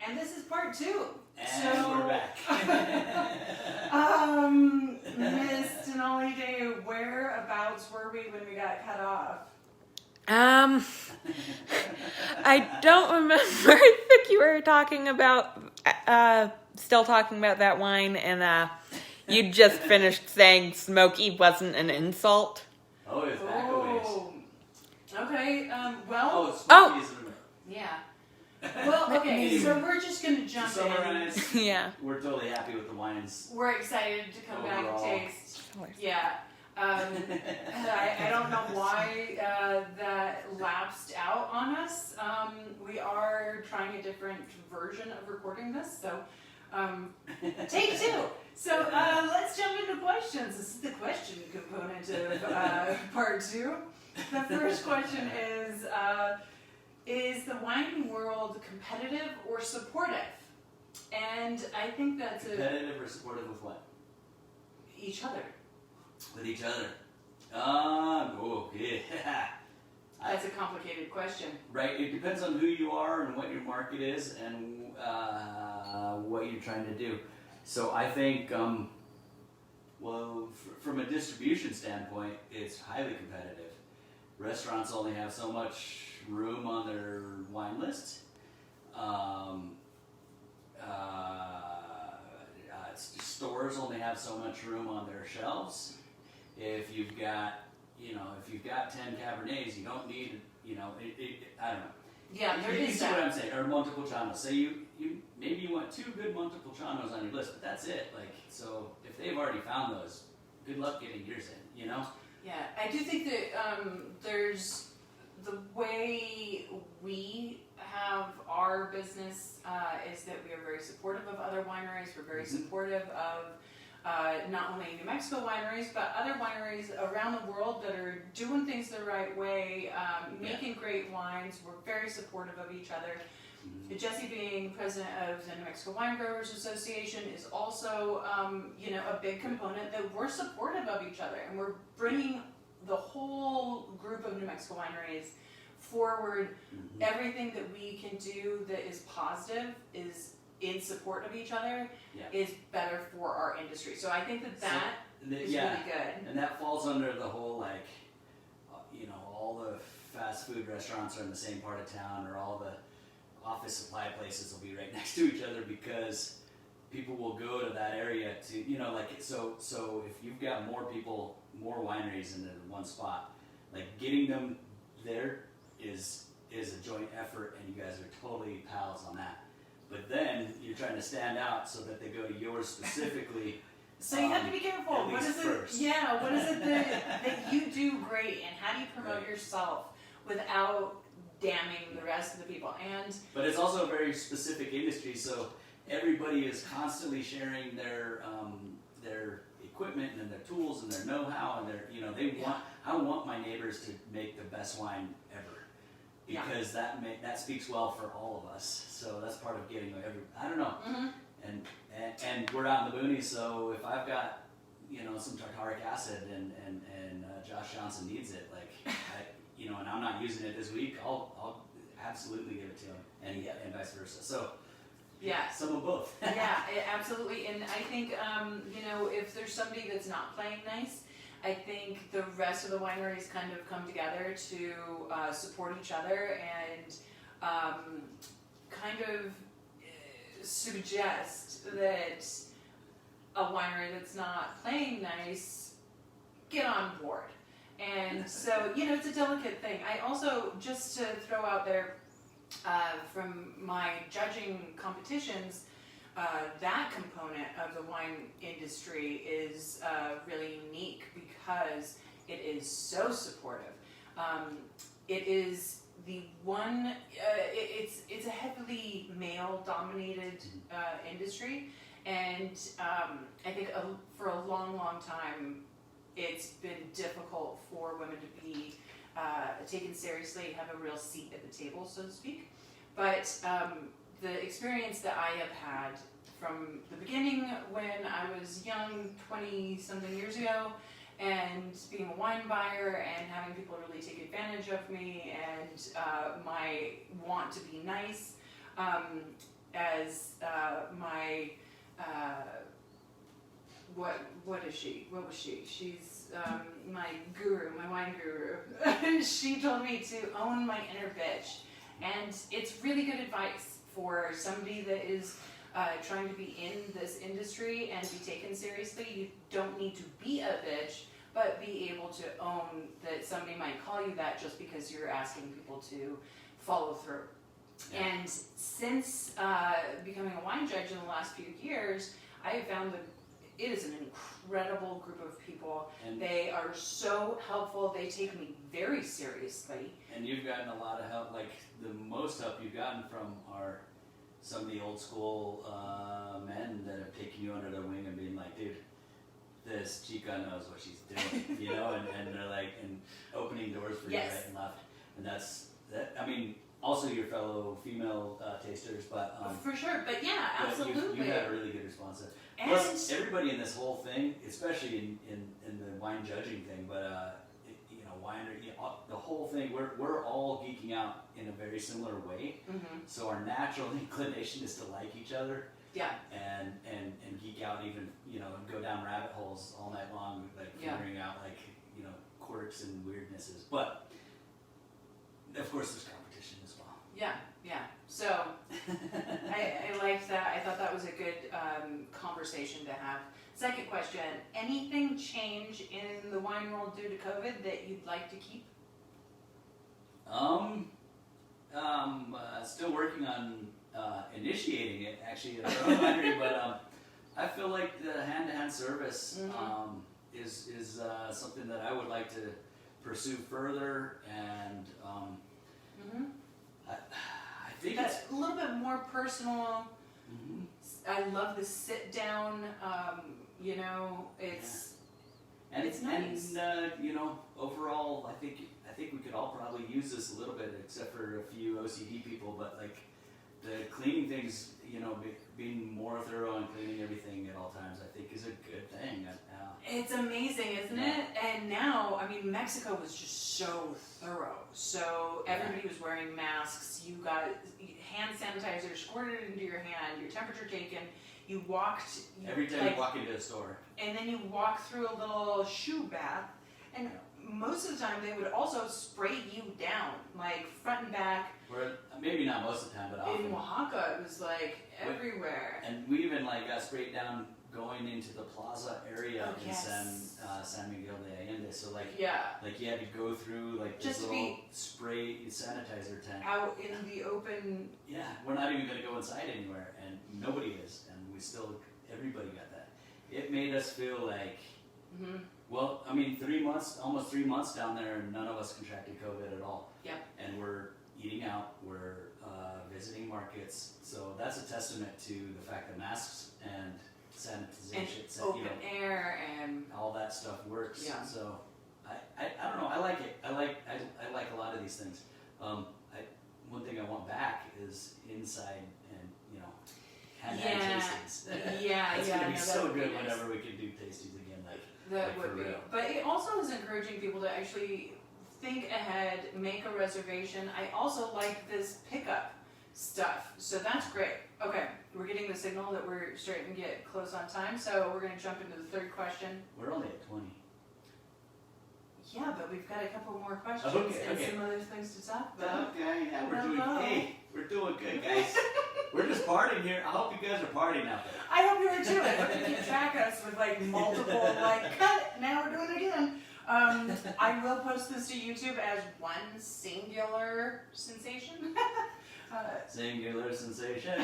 And this is part 2. And we're back. Miss Denali Day, whereabouts were we when we got cut off? I don't remember. I think you were talking about, still talking about that wine, and you just finished saying smoky wasn't an insult. Oh, it's back a ways. Okay, Smoky is yeah. Well, okay, so we're just going to jump to summarize, Yeah. we're totally happy with the wines. We're excited to come back and Overall. taste. Yeah. I don't know why that lapsed out on us. We are trying a different version of recording this, so take 2. So let's jump into questions. This is the question component of part 2. The first question is the wine world competitive or supportive? And I think that's Competitive or supportive with what? each other. With each other. Yeah. That's a complicated question. Right, it depends on who you are and what your market is and what you're trying to do. So I think, from a distribution standpoint, it's highly competitive. Restaurants only have so much room on their wine list. Stores only have so much room on their shelves. If you've got 10 Cabernets, you don't need, I don't know. Yeah, there You is see what that. I'm saying, or Montepulciano. Say you maybe you want 2 good Montepulcianos on your list, but that's it. Like, so if they've already found those, good luck getting yours in, Yeah, I do think that there's the way we have our business is that we are very supportive of other wineries. We're very supportive of not only New Mexico wineries, but other wineries around the world that are doing things the right way, making great wines. We're very supportive of each other. Jesse, being president of the New Mexico Wine Growers Association, is also, a big component that we're supportive of each other, and we're bringing the whole group of New Mexico wineries forward. Everything that we can do that is positive is in support of each other is better for our industry. So I think that is really good. And that falls under the whole, all the fast food restaurants are in the same part of town, or all the office supply places will be right next to each other because people will go to that area to, so if you've got more wineries in one spot, like getting them there is a joint effort, and you guys are totally pals on that. But then you're trying to stand out so that they go to yours specifically. So you have to be careful. What is it? First. Yeah, what is it that you do great, and how do you promote yourself without damning the rest of the people? But it's also a very specific industry, so everybody is constantly sharing their equipment and their tools and their know-how, and I want my neighbors to make the best wine ever. Because that speaks well for all of us. So that's part of getting I don't know. And we're out in the boonies, so if I've got some tartaric acid and Josh Johnson needs it, and I'm not using it this week, I'll absolutely give it to him, and vice versa. So some of both. Absolutely. And I think if there's somebody that's not playing nice, I think the rest of the wineries kind of come together to support each other and kind of suggest that a winery that's not playing nice get on board. And so, it's a delicate thing. I also, just to throw out there, from my judging competitions, that component of the wine industry is really unique because it is so supportive. It is the one. It's a heavily male-dominated industry, and I think for a long, long time, it's been difficult for women to be taken seriously, have a real seat at the table, so to speak. But the experience that I have had from the beginning when I was young, 20-something years ago, and being a wine buyer and having people really take advantage of me and my want to be nice, as my what is she? What was she? She's my guru, my wine guru. She told me to own my inner bitch, and it's really good advice for somebody that is trying to be in this industry and be taken seriously. You don't need to be a bitch, but be able to own that somebody might call you that just because you're asking people to follow through. Yeah. And since becoming a wine judge in the last few years, I have found that it is an incredible group of people. And They are so helpful. They take me very seriously. And you've gotten a lot of help. Like the most help you've gotten from are some of the old school men that have taken you under their wing and being like, dude, this chica knows what she's doing, you know, and they're like, and opening doors for Yes. you right and left. And that. I mean, also your fellow female tasters, but For sure. But yeah, but absolutely. you had a really good response. And Plus, everybody in this whole thing, especially in the wine judging thing, but you know, winery, you know, the whole thing, we're all geeking out in a very similar way. mhm. So our natural inclination is to like each other Yeah. and geek out, even, you know, and go down rabbit holes all night long, like Yeah. figuring out like, you know, quirks and weirdnesses. But of course, there's competition as well. Yeah. Yeah. So I liked that. I thought that was a good conversation to have. Second question: anything change in the wine world due to COVID that you'd like to keep? Still working on initiating it actually at our own winery, but I feel like the hand-to-hand service Mhm. is something that I would like to pursue further, and Mm-hmm. I think That's it's a little bit more personal. mhm. I love the sit down. You know, it's It's nice. And you know, overall, I think we could all probably use this a little bit, except for a few OCD people. But like the cleaning things, you know, being more thorough and cleaning everything at all times, I think is a good thing. it's amazing, isn't Yeah. it? And now, I mean, Mexico was just so thorough. So everybody was wearing masks. You got hand sanitizer squirted into your hand. Your temperature taken. You walked. Every time like, you walk into a store, and then you walk through a little shoe bath, and most of the time they would also spray you down, like front and back. where maybe not most of the time, but In often. Oaxaca, it was like everywhere. And we even like got sprayed down going into the plaza area Oh, in yes. San Miguel de Allende. So like Yeah, you had to go through like Just this to little be spray sanitizer tank. out in the open. Yeah, we're not even going to go inside anywhere, and nobody is, and everybody got that. It made us feel like, Mhm. well, I mean, almost 3 months down there, and none of us contracted COVID at all. Yeah. And we're eating out, we're visiting markets, so that's a testament to the fact that masks and And sanitization, open air and all that stuff works. Yeah. So I don't know. I like it. I like a lot of these things. One thing I want back is inside and hand tastings. Yeah, It's yeah, gonna be no, so that would be good nice. whenever we can do tastings again. that like, would for be. real. But it also is encouraging people to actually think ahead, make a reservation. I also like this pickup stuff, so that's great. Okay, we're getting the signal that we're starting to get close on time, so we're going to jump into the third question. We're only at 20. Yeah, but we've got a couple more questions Okay, and okay. some other things to talk about. Okay, yeah, Hello. we're doing good, guys. We're just partying here. I hope you guys are partying out there. I hope you are too. I hope you can track us with like multiple, like, cut, now we're doing it again. I will post this to YouTube as one singular sensation. Singular sensation.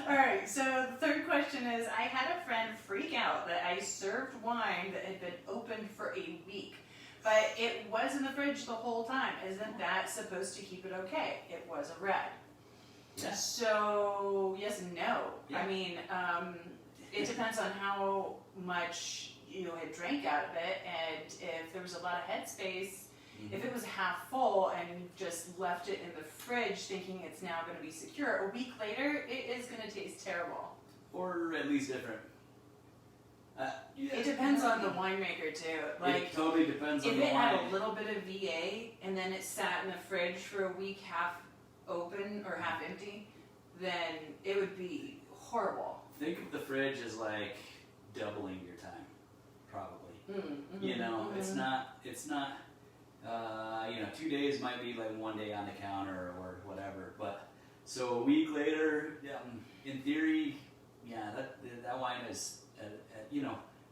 Alright, so the third question is, I had a friend freak out that I served wine that had been opened for a week, but it was in the fridge the whole time. Isn't that supposed to keep it okay? It was a red. Yes. So, yes and no. Yeah. I mean, it depends on how much you had drank out of it, and if there was a lot of headspace. If it was half full and you just left it in the fridge thinking it's now going to be secure, a week later, it is going to taste terrible. Or at least different. It depends on the winemaker too. Like, it totally depends on if the it wine. had a little bit of VA and then it sat in the fridge for a week half open or half empty, then it would be horrible. Think of the fridge as like doubling your time, probably. Mm-hmm. You know, it's not. 2 days might be like 1 day on the counter or whatever. But so a week later, in theory, yeah, that wine is,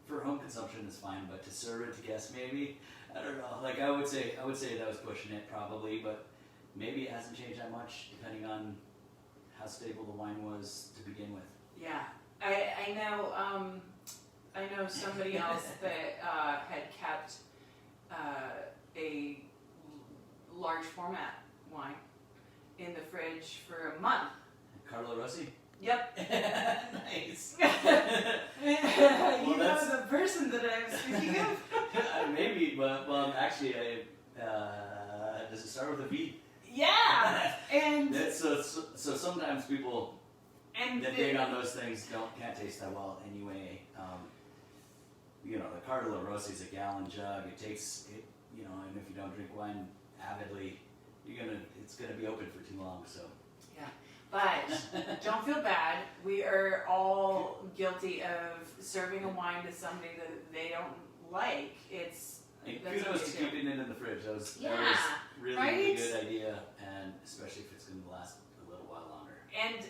for home consumption is fine, but to serve it to guests, maybe, I don't know. Like I would say that was pushing it probably, but maybe it hasn't changed that much depending on how stable the wine was to begin with. Yeah, I know somebody else that had kept a large format wine in the fridge for a month. Carlo Rossi? Yep. Nice. You know the person that I'm speaking of? Maybe, but actually, does it start with a V? Yeah, and So sometimes people that dig on those things can't taste that well anyway. The Carlo Rossi is a gallon jug. It takes it, and if you don't drink wine avidly, it's gonna be open for too long. So. Yeah, but don't feel bad. We are all guilty of serving a wine to somebody that they don't like. And That's kudos okay to too. keeping it in the fridge. That was really right? a good idea, and especially if it's going to last a little while longer. And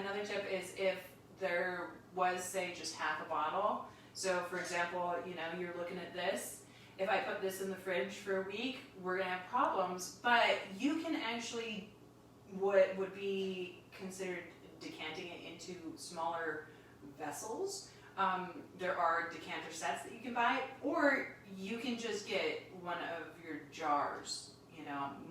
another tip is if there was, say, just half a bottle. So, for example, you're looking at this. If I put this in the fridge for a week, we're going to have problems. But you can actually, what would be considered decanting it into smaller vessels. There are decanter sets that you can buy, or you can just get one of your jars.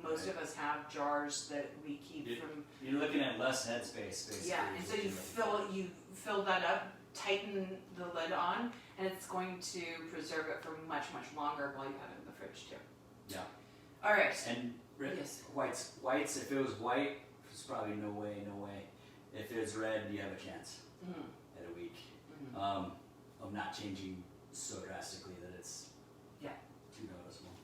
Most of us have jars that we keep from. You're looking at less headspace, basically. Yeah, and so you fill that up, tighten the lid on, and it's going to preserve it for much, much longer while you have it in the fridge too. Yeah. All right. And Yes. whites. If it was white, there's probably no way. If it's red, you have a chance at a week of not changing so drastically that it's too noticeable.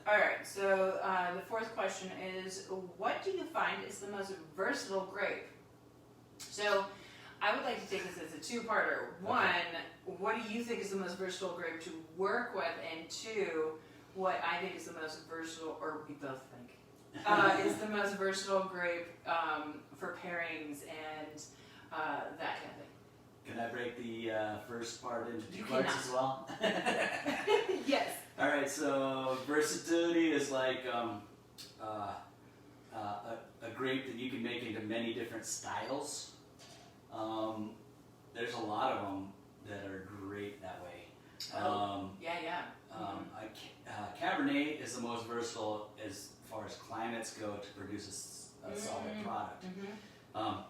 All right. So the fourth question is, what do you find is the most versatile grape? So I would like to take this as a two-parter. One, what do you think is the most versatile grape to work with? And two, what I think is the most versatile, or we both think, is the most versatile grape for pairings and that kind of thing. Can I break the first part into two You parts cannot. as well? Yes. All right, so versatility is like a grape that you can make into many different styles. There's a lot of them that are great that way. Yeah. Cabernet is the most versatile as far as climates go to produce a solid product.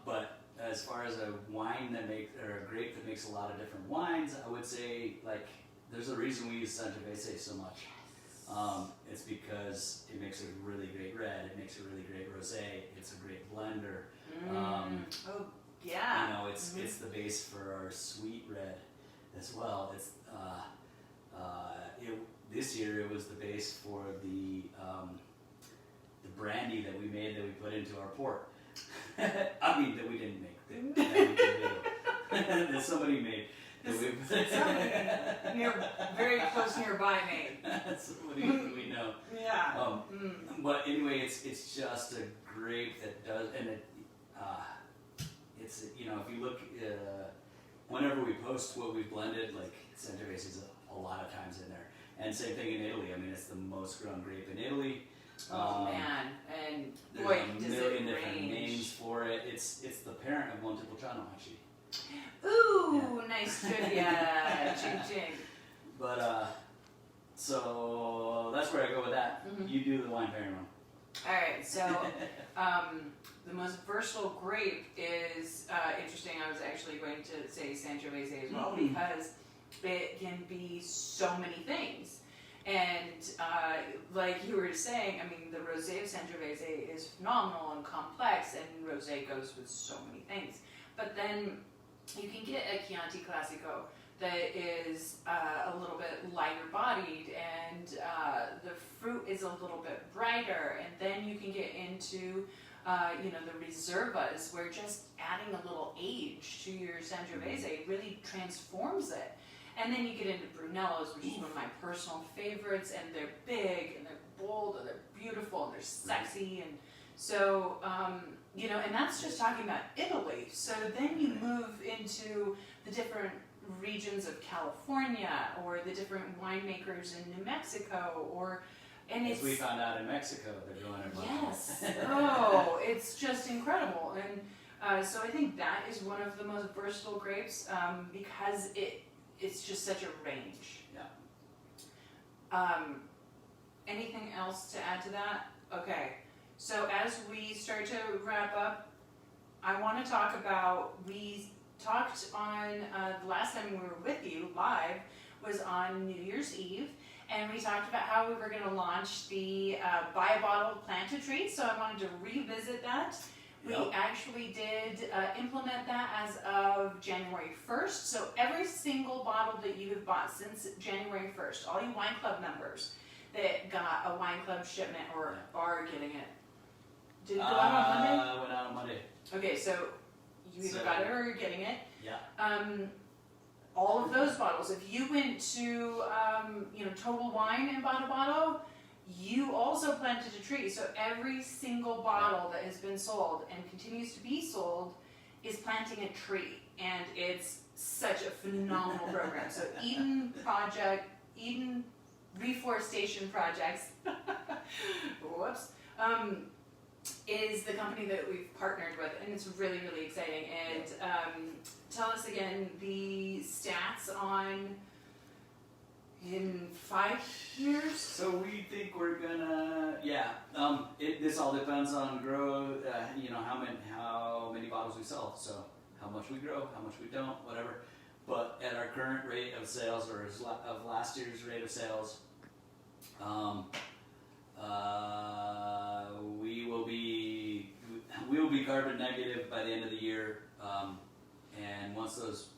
But as far as a wine or a grape that makes a lot of different wines, I would say there's a reason we use Sangiovese so much. It's because it makes a really great red, it makes a really great rosé, it's a great blender. It's the base for our sweet red as well. It's this year it was the base for the brandy that we made that we put into our port. I mean that we didn't make, that somebody made. Very close nearby made. Somebody we know. Yeah. But anyway, it's just a grape that does, and it's if you look, whenever we post what we've blended, like Sangiovese is a lot of times in there, and same thing in Italy. I mean, it's the most grown grape in Italy. Man, and there's boy, a does million it different range. names for it. It's the parent of Montepulciano actually. Ooh, nice trivia. Ching ching. But so that's where I go with that. You do the wine pairing one. All right, so the most versatile grape is interesting. I was actually going to say Sangiovese as well because it can be so many things. And like you were saying, I mean, the rosé of Sangiovese is phenomenal and complex, and rosé goes with so many things. But then you can get a Chianti Classico that is a little bit lighter bodied, and the fruit is a little bit brighter, and then you can get into the Reservas, where just adding a little age to your Sangiovese really transforms it. And then you get into Brunellos, which is one of my personal favorites, and they're big, and they're bold, and they're beautiful, and they're sexy, and so, and that's just talking about Italy. So then you move into the different regions of California, or the different winemakers in New Mexico, as we found out in Mexico, they're doing it. Yes. Oh, it's just incredible. And so I think that is one of the most versatile grapes because it's just such a range. Yeah. Anything else to add to that? Okay. So as we start to wrap up, I want to talk about, we talked on the last time we were with you live was on New Year's Eve. And we talked about how we were going to launch the Buy a Bottle, Plant a Tree. So I wanted to revisit that. We actually did implement that as of January 1st. So every single bottle that you have bought since January 1st, all you wine club members that got a wine club shipment or are getting it. Did it go out on Monday? Went out on Monday. Okay, so you either got it or you're getting it. Yeah. All of those bottles, if you went to, Total Wine and bought a bottle, you also planted a tree. So every single bottle that has been sold and continues to be sold is planting a tree. And it's such a phenomenal program. So Eden Reforestation Projects, whoops, is the company that we've partnered with, and it's really, really exciting. And tell us again the stats on in 5 years. So we think we're gonna, this all depends on growth. How many bottles we sell. So how much we grow, how much we don't, whatever. But at our current rate of sales, or of last year's rate of sales, we will be carbon negative by the end of the year, and once those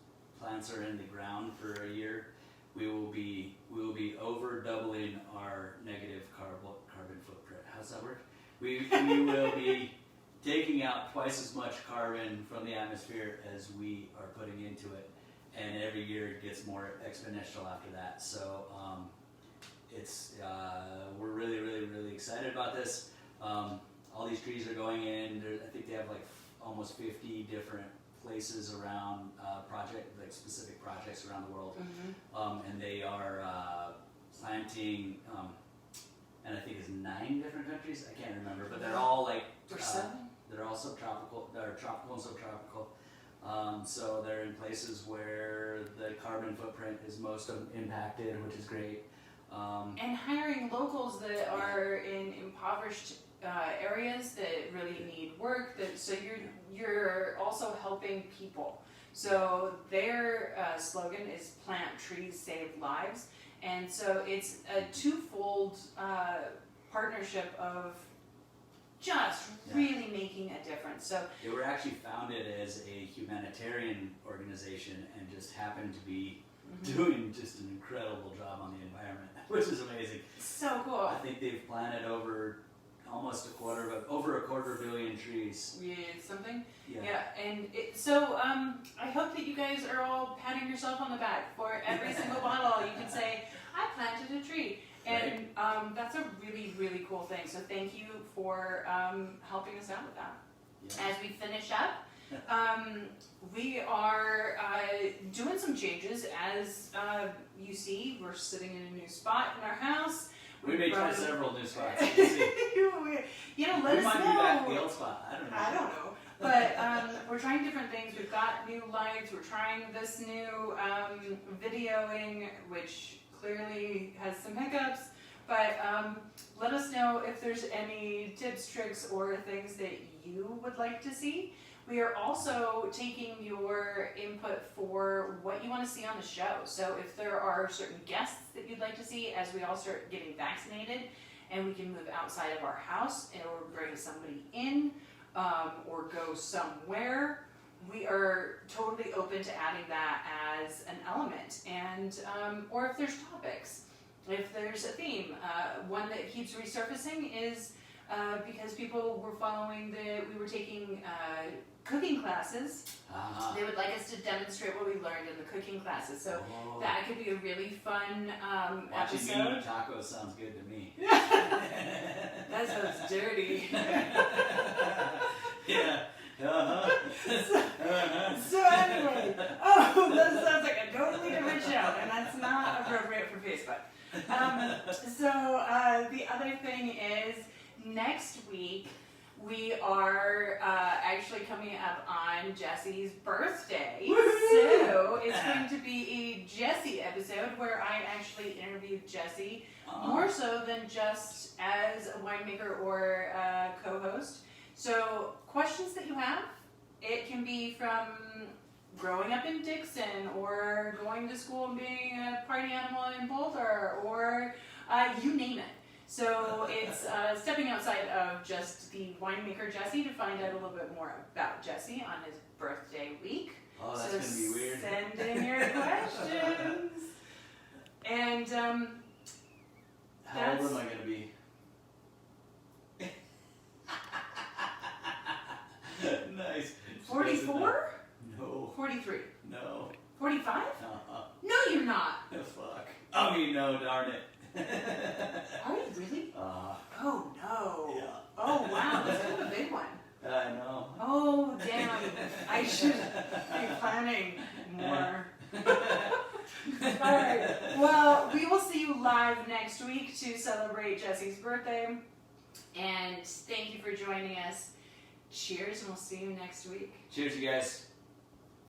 plants are in the ground for a year, we will be over doubling our negative carbon footprint. How's that work? We will be taking out twice as much carbon from the atmosphere as we are putting into it, and every year it gets more exponential after that. So we're really, really, really excited about this. All these trees are going in. I think they have like almost 50 different places around specific projects around the world. Mm-hmm. And they are planting, and I think it's 9 different countries. I can't remember, but they're all like they're all subtropical. They're tropical and subtropical. So they're in places where the carbon footprint is most impacted, which is great. And hiring locals that are in impoverished areas that really need work. So you're also helping people. So their slogan is "Plant Trees, Save Lives," and so it's a twofold partnership of just really making a difference. So they were actually founded as a humanitarian organization and just happened to be doing just an incredible job on the environment, which is amazing. So cool. I think they've planted over a quarter billion trees. Yeah, something. Yeah. And I hope that you guys are all patting yourself on the back for every single bottle. You can say, "I planted a tree," and that's a really, really cool thing. So thank you for helping us out with that. Yeah. As we finish up, we are doing some changes. As you see, we're sitting in a new spot in our house. We may try several new spots. Let we us know. Be back at the old spot. I don't know. But we're trying different things. We've got new lights. We're trying this new videoing, which clearly has some hiccups. But let us know if there's any tips, tricks, or things that you would like to see. We are also taking your input for what you want to see on the show. So if there are certain guests that you'd like to see as we all start getting vaccinated and we can move outside of our house or bring somebody in or go somewhere, we are totally open to adding that as an element. And or if there's topics, if there's a theme. One that keeps resurfacing is because people were following we were taking cooking classes. They would like us to demonstrate what we learned in the cooking classes. So that could be a really fun Watching episode. me eat tacos sounds good to me. That sounds dirty. Yeah. So anyway, that sounds like a totally different show, and that's not appropriate for Facebook. The other thing is, next week we are actually coming up on Jesse's birthday. Woo-hoo! So it's going to be a Jesse episode where I actually interviewed Jesse, more so than just as a winemaker or a co-host. So questions that you have, it can be from growing up in Dixon, or going to school and being a party animal in Boulder, or you name it. So it's stepping outside of just the winemaker Jesse to find out a little bit more about Jesse on his birthday week. Oh, that's so gonna be weird. Send in your questions. And how old am I gonna be? Nice. 44? No. 43? No. 45? Uh-uh. No, you're not. Oh, fuck. I mean, no, darn it. Are you really? Oh no. Yeah. Oh wow, that's kind of a big one. I know. Oh damn, I should be planning more. Alright, well, we will see you live next week to celebrate Jesse's birthday. And thank you for joining us. Cheers, and we'll see you next week. Cheers, you guys.